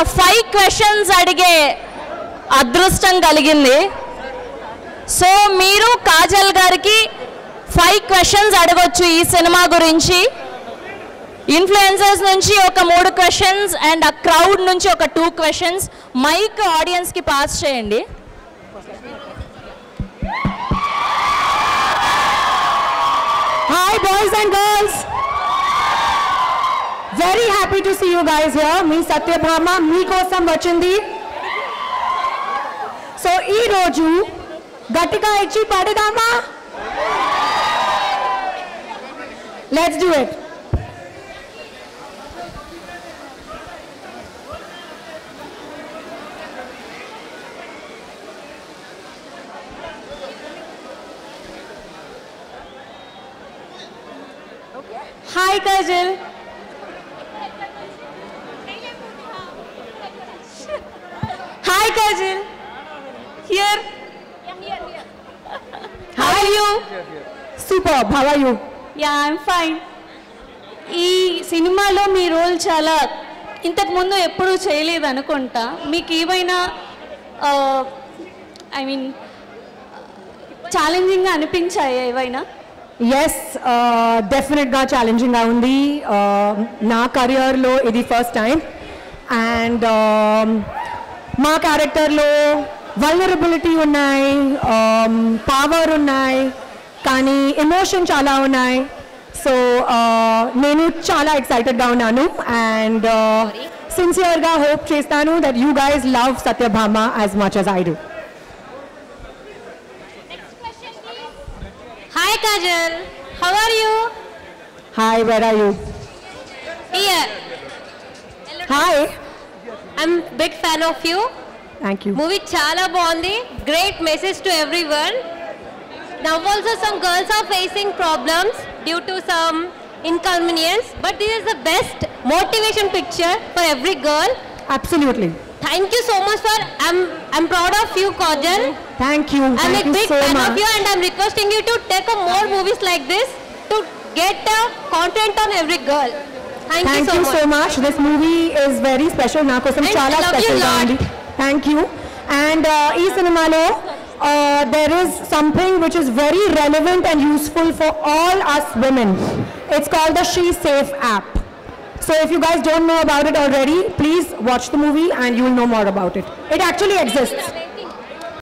5 questions అడిగే అదృష్టం కలిగింది. సో మీరు కాజల్ గారికి 5 questions అడగొచ్చు ఈ సినిమా గురించి. ఇన్ఫ్లుయెన్సర్స్ నుంచి ఒక 3 questions అండ్ ఆ క్రౌడ్ నుంచి ఒక 2 questions. మైక్ ఆడియన్స్కి పాస్ చేయండి. Hi boys and girls. Very happy to see you guys here. Me Satyabhama mee kosam vachindi. So ee roju gattiga ichi padadama. Let's do it. Hi Kajal. Hi Kajal. Here. Here. How are you? Superb. How are you? Yeah, I'm fine. ఈ సినిమాలో మీ role చాలా ఇంతకుముందు ఎప్పుడూ చేయలేదు అనుకుంటా. మీకు ఏమైనా I mean ఛాలెంజింగ్గా అనిపించాయా ఏవైనా? Yes, definitely challenging ga undi. Na career lo idi first time, and ma character lo vulnerability unnai, power unnai, kani emotion chala unnai. So nenu chala excited ga unnanu, and sincere ga hope chestanu that you guys love Satyabhama as much as I do. Hi Kajal, how are you? Hi, where are you? Here. Hi. I'm big fan of you. Thank you. Movie chala bondi. Great message to everyone. Now also some girls are facing problems due to some inconvenience, but this is the best motivation picture for every girl. Absolutely. Thank you so much for I'm proud of you Kajal. Thank you. I'm Thank a you big so fan much. of you and I'm requesting you to take up more movies like this to get content on every girl. Thank you so much. This movie is very special. Na kosam And chala I love you special lot. ga undi. Thank you. And ee cinema lo there is something which is very relevant and useful for all us women. It's called the She Safe app. So if you guys don't know about it already, please watch the movie and you will know more about it. It actually exists.